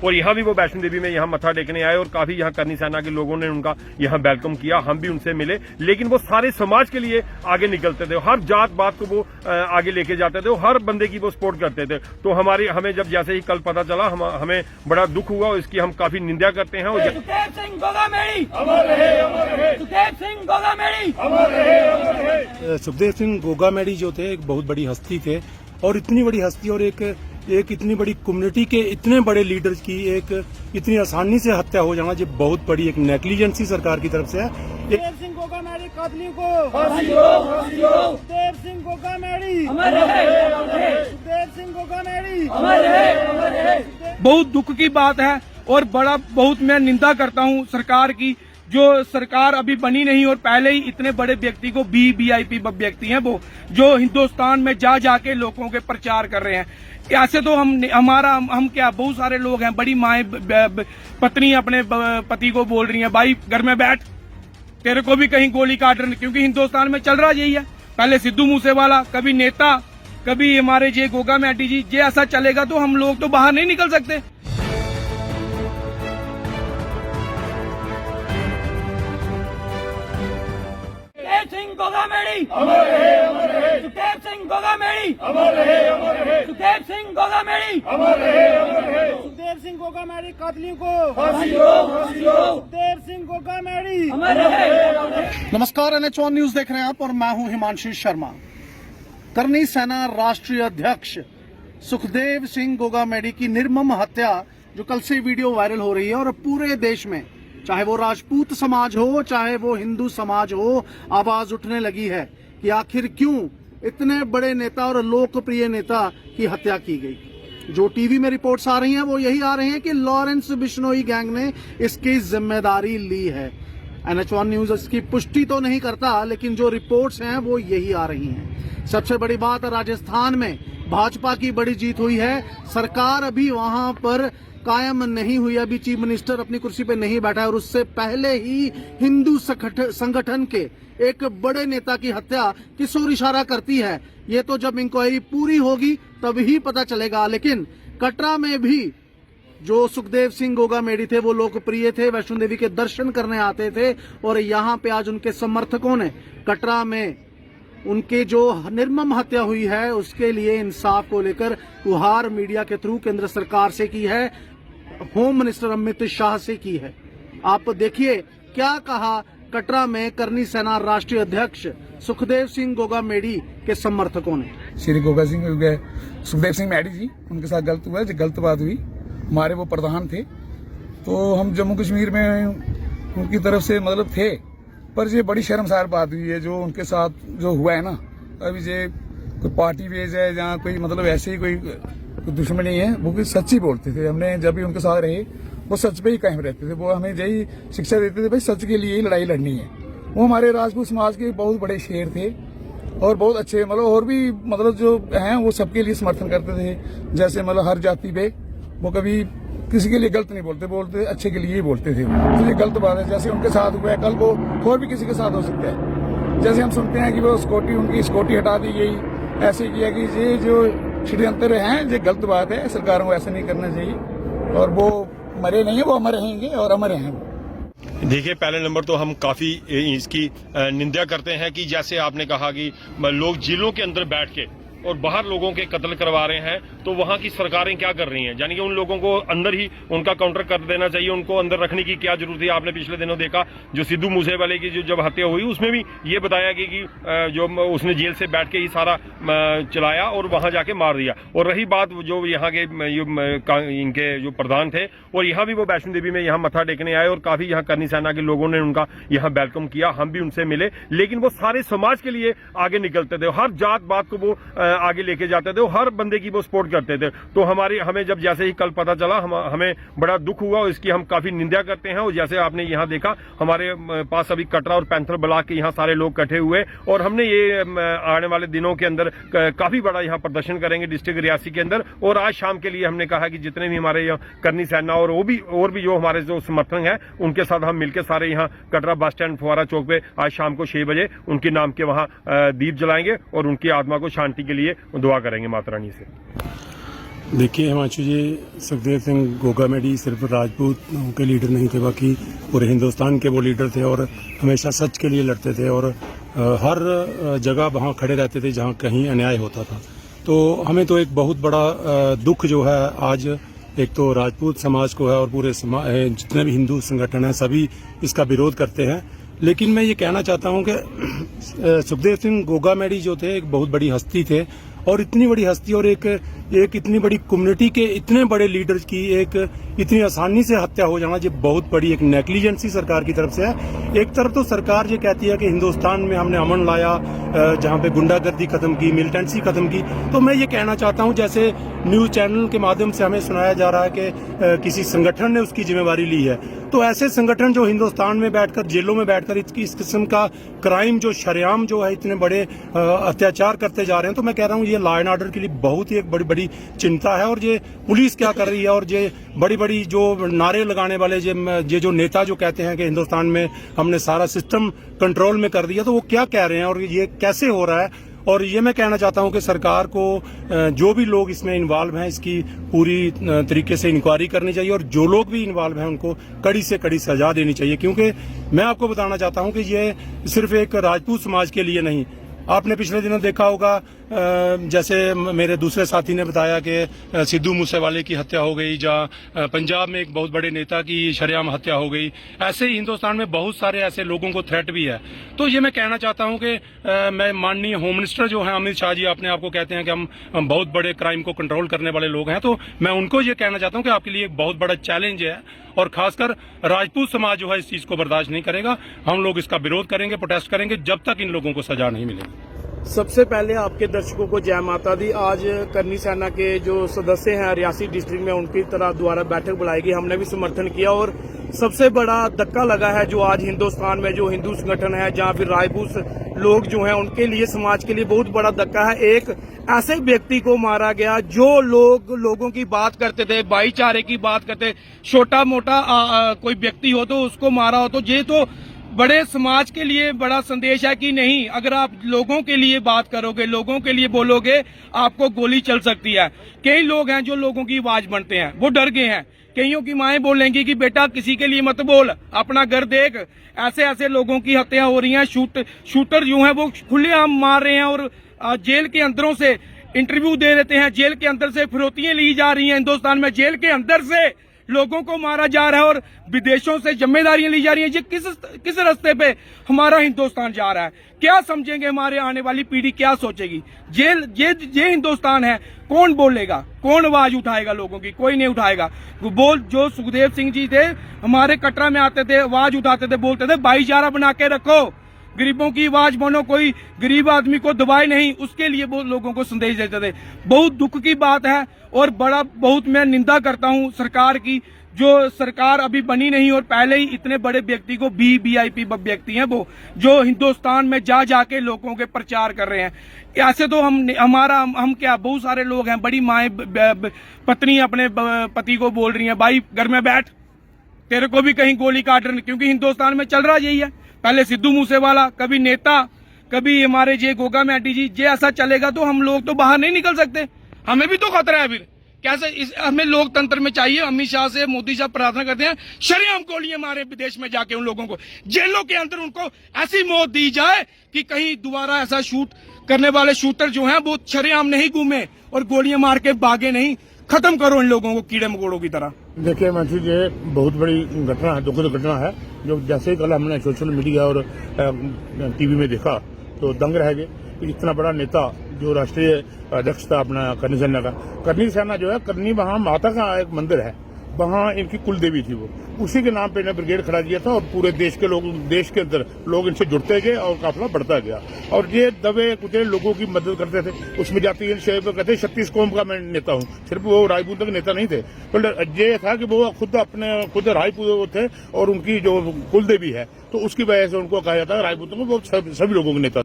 और यहाँ भी वो वैष्णो देवी में यहाँ मत्था टेकने आए और काफी यहाँ करनी सेना के लोगों ने उनका यहाँ वेलकम किया। हम भी उनसे मिले, लेकिन वो सारे समाज के लिए आगे निकलते थे, हर जात बात को वो आगे लेके जाते थे, हर बंदे की वो सपोर्ट करते थे। तो हमें जब जैसे ही कल पता चला हमें बड़ा दुख हुआ, इसकी हम काफी निंदा करते हैं। और सुखदेव सिंह गोगामेडी अमर रहे, अमर रहे। सुखदेव सिंह गोगामेडी अमर रहे, अमर रहे। सुखदेव सिंह गोगामेडी जो थे एक बहुत बड़ी हस्ती थे, और इतनी बड़ी हस्ती और एक इतनी बड़ी कम्युनिटी के इतने बड़े लीडर की एक इतनी आसानी से हत्या हो जाना, ये बहुत बड़ी एक नेग्लिजेंसी सरकार की तरफ से है। सुखदेव सिंह गोगामेडी कातलियों को फांसी दो, फांसी दो। सुखदेव सिंह गोगामेडी अमर रहे, अमर रहे। सुखदेव सिंह गोगामेडी अमर रहे, अमर रहे। बहुत दुख की बात है और बहुत मैं निंदा करता हूं सरकार की, जो सरकार अभी बनी नहीं और पहले ही इतने बड़े व्यक्ति को VIP व्यक्ति हैं वो, जो हिंदुस्तान में जाके लोगों के प्रचार कर रहे हैं। ऐसे तो हम क्या, बहुत सारे लोग हैं, बड़ी माएँ पत्नी अपने पति को बोल रही हैं भाई घर में बैठ, तेरे को भी कहीं गोली काट रहे, क्योंकि हिंदुस्तान में चल रहा यही है। पहले सिद्धू मूसेवाला, कभी नेता, कभी हमारे जे गोगामेडी जी, ये ऐसा चलेगा तो हम लोग तो बाहर नहीं निकल सकते। सिंह गोगामेडी अमर रहे, अमर रहे। सुखदेव सिंह गोगामेडी अमर रहे, अमर रहे। सुखदेव सिंह गोगामेडी अमर रहे, अमर रहे। सुखदेव सिंह गोगामेडी कातलियों को फांसी दो, फांसी दो। सुखदेव सिंह गोगामेडी अमर रहे, अमर रहे। नमस्कार, NH1 न्यूज देख रहे हैं आप और मैं हूं हिमांशु शर्मा। करनी सेना राष्ट्रीय अध्यक्ष सुखदेव सिंह गोगामेडी की निर्मम हत्या जो कल से वीडियो वायरल हो रही है, और पूरे देश में चाहे वो राजपूत समाज हो चाहे वो हिंदू समाज हो, आवाज उठने लगी है कि आखिर क्यों इतने बड़े नेता और लोकप्रिय नेता की हत्या की गई। जो टीवी में रिपोर्ट्स आ रही हैं वो यही आ रही हैं कि लॉरेंस बिश्नोई गैंग ने इसकी जिम्मेदारी ली है। NH1 न्यूज इसकी पुष्टि तो नहीं करता, लेकिन जो रिपोर्ट्स हैं वो यही आ रही हैं। सबसे बड़ी बात, राजस्थान में भाजपा की बड़ी जीत हुई है, सरकार अभी वहां पर कायम नहीं हुई, अभी चीफ मिनिस्टर अपनी कुर्सी पे नहीं बैठा है, और उससे पहले ही हिंदू संगठन के एक बड़े नेता की हत्या किस ओर इशारा करती है, ये तो जब इंक्वायरी पूरी होगी तब ही पता चलेगा। लेकिन कटरा में भी जो सुखदेव सिंह गोगामेडी थे वो लोकप्रिय थे, वैष्णो देवी के दर्शन करने आते थे, और यहाँ पे आज उनके समर्थकों ने कटरा में उनके जो निर्मम हत्या हुई है उसके लिए इंसाफ को लेकर गुहार मीडिया के थ्रू केंद्र सरकार से की है, होम मिनिस्टर अमित शाह से की है। आप देखिए क्या कहा कटरा में करनी सेना राष्ट्रीय अध्यक्ष सुखदेव सिंह गोगामेडी के समर्थकों ने। श्री सुखदेव सिंह मेडी जी, उनके साथ गलत हुआ, जो गलत बात हुई। हमारे वो प्रधान थे, तो हम जम्मू कश्मीर में उनकी तरफ से मतलब थे, पर ये बड़ी शर्मसार बात हुई है जो उनके साथ जो हुआ है ना। अभी ये कोई पार्टी वेज है या कोई मतलब ऐसे ही कोई दुश्मनी है, वो कोई सच्ची बोलते थे। हमने जब भी उनके साथ रहे वो सच पे ही कायम रहते थे, वो हमें यही शिक्षा देते थे भाई सच के लिए ही लड़ाई लड़नी है। वो हमारे राजपूत समाज के बहुत बड़े शेर थे और बहुत अच्छे, मतलब और भी मतलब जो हैं वो सबके लिए समर्थन करते थे। जैसे मतलब हर जाति पे वो कभी किसी के लिए गलत नहीं बोलते, अच्छे के लिए ही बोलते थे। तो ये गलत बात है, जैसे उनके साथ हुआ है कल वो और भी किसी के साथ हो सकता है। जैसे हम सुनते हैं कि वो उनकी स्कूटी हटा दी गई, ऐसे किया कि ये जो षड्यंत्र हैं ये गलत बात है, सरकारों को ऐसा नहीं करना चाहिए। और वो मरे नहीं है, वो अमर रहेंगे और अमर हैं। देखिए, पहले नंबर तो हम काफी इसकी निंदा करते हैं कि जैसे आपने कहा कि लोग जेलों के अंदर बैठ के और बाहर लोगों के कत्ल करवा रहे हैं, तो वहां की सरकारें क्या कर रही हैं? यानी कि उन लोगों को अंदर ही उनका काउंटर कर देना चाहिए, उनको अंदर रखने की क्या जरूरत है? आपने पिछले दिनों देखा जो सिद्धू मूसेवाले की जो जब हत्या हुई उसमें भी ये बताया गया कि जो उसने जेल से बैठ के ही सारा चलाया और वहां जाके मार दिया। और रही बात जो यहाँ के इनके जो प्रधान थे, और यहाँ भी वो वैष्णो देवी में यहाँ मत्था टेकने आए और काफी यहाँ करनी सेना के लोगों ने उनका यहाँ वेलकम किया। हम भी उनसे मिले, लेकिन वो सारे समाज के लिए आगे निकलते थे, हर जात बात को वो आगे लेके जाते थे, हर बंदे की वो सपोर्ट करते थे। तो हमें जब जैसे ही कल पता चला हमें बड़ा दुख हुआ, इसकी हम काफी निंदा करते हैं। और जैसे आपने यहाँ देखा हमारे पास अभी कटरा और पैंथर ब्लॉक के यहाँ सारे लोग इकट्ठे हुए, और हमने ये आने वाले दिनों के अंदर काफी बड़ा यहाँ प्रदर्शन करेंगे डिस्ट्रिक्ट रियासी के अंदर। और आज शाम के लिए हमने कहा कि जितने भी हमारे यहाँ करनी सेना और भी जो हमारे जो समर्थक हैं उनके साथ हम मिलकर सारे यहाँ कटरा बस स्टैंड फुवारा चौक पे आज शाम को 6 बजे उनके नाम के वहाँ दीप जलाएंगे और उनकी आत्मा को शांति के लिए दुआ करेंगे माता रानी से। देखिए हिमांशु जी, सुखदेव सिंह गोगामेडी सिर्फ राजपूत के लीडर नहीं थे, बाकी पूरे हिंदुस्तान के वो लीडर थे और हमेशा सच के लिए लड़ते थे और हर जगह वहाँ खड़े रहते थे जहाँ कहीं अन्याय होता था। तो हमें तो एक बहुत बड़ा दुख जो है आज एक तो राजपूत समाज को है और पूरे जितने भी हिंदू संगठन हैं सभी इसका विरोध करते हैं। लेकिन मैं ये कहना चाहता हूँ कि सुखदेव सिंह गोगामेडी जो थे एक बहुत बड़ी हस्ती थे और इतनी बड़ी हस्ती और एक इतनी बड़ी कम्युनिटी के इतने बड़े लीडर्स की एक इतनी आसानी से हत्या हो जाना, ये बहुत बड़ी एक नेग्लिजेंसी सरकार की तरफ से है। एक तरफ तो सरकार ये कहती है कि हिंदुस्तान में हमने अमन लाया, जहाँ पे गुंडागर्दी खत्म की, मिलिटेंसी खत्म की। तो मैं ये कहना चाहता हूँ जैसे न्यूज चैनल के माध्यम से हमें सुनाया जा रहा है कि किसी संगठन ने उसकी जिम्मेवारी ली है, तो ऐसे संगठन जो हिंदुस्तान में बैठकर जेलों में बैठकर इस किस्म का क्राइम जो शरेआम जो है इतने बड़े अत्याचार करते जा रहे हैं, तो मैं कह रहा हूँ ये लॉ एंड ऑर्डर के लिए बहुत ही एक बड़ी चिंता है। और ये पुलिस क्या कर रही है और ये बड़ी जो नारे लगाने वाले ये जो नेता जो कहते हैं कि हिंदुस्तान में हमने सारा सिस्टम कंट्रोल में कर दिया, तो वो क्या कह रहे हैं और ये कैसे हो रहा है। और ये मैं कहना चाहता हूं कि सरकार को जो भी लोग इसमें इन्वॉल्व हैं इसकी पूरी तरीके से इंक्वायरी करनी चाहिए और जो लोग भी इन्वॉल्व हैं उनको कड़ी से कड़ी सजा देनी चाहिए। क्योंकि मैं आपको बताना चाहता हूं कि ये सिर्फ एक राजपूत समाज के लिए नहीं, आपने पिछले दिनों देखा होगा जैसे मेरे दूसरे साथी ने बताया कि सिद्धू मूसेवाले की हत्या हो गई, जहाँ पंजाब में एक बहुत बड़े नेता की शरेआम हत्या हो गई। ऐसे ही हिंदुस्तान में बहुत सारे ऐसे लोगों को थ्रेट भी है। तो ये मैं कहना चाहता हूँ कि मैं माननीय होम मिनिस्टर जो हैं अमित शाह जी अपने आप को कहते हैं कि हम बहुत बड़े क्राइम को कंट्रोल करने वाले लोग हैं, तो मैं उनको ये कहना चाहता हूँ कि आपके लिए एक बहुत बड़ा चैलेंज है और खासकर राजपूत समाज जो है इस चीज को बर्दाश्त नहीं करेगा। हम लोग इसका विरोध करेंगे, प्रोटेस्ट करेंगे जब तक इन लोगों को सजा नहीं मिलेगी। सबसे पहले आपके दर्शकों को जय माता दी। आज करनी सेना के जो सदस्य हैं रियासी डिस्ट्रिक्ट में उनकी तरफ द्वारा बैठक बुलाई गई, हमने भी समर्थन किया और सबसे बड़ा धक्का लगा है जो आज हिंदुस्तान में जो हिंदू संगठन है जहां फिर राजपूत लोग जो हैं उनके लिए समाज के लिए बहुत बड़ा धक्का है। एक ऐसे व्यक्ति को मारा गया जो लोगों की बात करते थे, भाईचारे की बात करते, छोटा मोटा कोई व्यक्ति हो तो उसको मारा हो, तो ये तो बड़े समाज के लिए बड़ा संदेश है कि नहीं, अगर आप लोगों के लिए बात करोगे, लोगों के लिए बोलोगे, आपको गोली चल सकती है। कई लोग हैं जो लोगों की आवाज बनते हैं, वो डर गए हैं। कईयों की माएं बोलेंगी कि बेटा किसी के लिए मत बोल, अपना घर देख। ऐसे लोगों की हत्या हो रही है, शूटर जो है वो खुलेआम मार रहे हैं और जेल के अंदरों से इंटरव्यू दे देते हैं, जेल के अंदर से फिरौतियां ली जा रही हैं। हिंदुस्तान में जेल के अंदर से लोगों को मारा जा रहा है और विदेशों से जिम्मेदारियां ली जा रही हैं। ये किस रास्ते पे हमारा हिंदुस्तान जा रहा है? क्या समझेंगे हमारे आने वाली पीढ़ी, क्या सोचेगी? ये हिंदुस्तान है, कौन बोलेगा, कौन आवाज उठाएगा लोगों की? कोई नहीं उठाएगा। जो सुखदेव सिंह जी थे हमारे कटरा में आते थे, आवाज उठाते थे, बोलते थे भाईचारा बना के रखो, गरीबों की आवाज बनो, कोई गरीब आदमी को दबाए नहीं, उसके लिए वो लोगों को संदेश देते थे। बहुत दुख की बात है और बहुत मैं निंदा करता हूं सरकार की, जो सरकार अभी बनी नहीं और पहले ही इतने बड़े व्यक्ति को वीआईपी व्यक्ति हैं वो, जो हिंदुस्तान में जाके लोगों के प्रचार कर रहे हैं। ऐसे तो हम क्या, बहुत सारे लोग हैं, बड़ी माएं पत्नी अपने पति को बोल रही हैं भाई घर में बैठ, तेरे को भी कहीं गोली काट रही, क्योंकि हिंदुस्तान में चल रहा यही है। पहले सिद्धू मूसेवाला, कभी नेता, कभी हमारे जे गोगामेडी जी, जे ऐसा चलेगा तो हम लोग तो बाहर नहीं निकल सकते, हमें भी तो खतरा है। फिर कैसे हमें लोकतंत्र में चाहिए। अमित शाह से मोदी साहब प्रार्थना करते हैं शरेआम गोलियां मारे विदेश में जाके उन लोगों को, जेलों के अंदर उनको ऐसी मौत दी जाए कि कहीं दोबारा ऐसा शूट करने वाले शूटर जो हैं वो शरेआम नहीं घूमे और गोलियां मार के भागे नहीं। खत्म करो इन लोगों को कीड़े मकोड़ों की तरह। देखिए मंत्री, ये बहुत बड़ी घटना है, दुखद घटना है, जो जैसे ही कल हमने सोशल मीडिया और टीवी में देखा तो दंग रह गए कि इतना बड़ा नेता जो राष्ट्रीय अध्यक्ष था अपना करनी सेना का, करनी सेना जो है, करनी वहाँ माता का एक मंदिर है, वहाँ इनकी कुल देवी थी, वो उसी के नाम पे इन्हें ब्रिगेड खड़ा किया था और पूरे देश के लोग, देश के अंदर लोग इनसे जुड़ते गए और काफिला बढ़ता गया और ये दबे कुचले लोगों की मदद करते थे। उसमें जाती कहते 36 कौम का मैं नेता हूँ, सिर्फ वो राजपूत के नेता नहीं थे, तो ये था कि वो खुद राजपूत थे और उनकी जो कुल देवी है तो उसकी वजह से उनको कहा जाता है राजपूतों को वो सभी लोगों के नेता।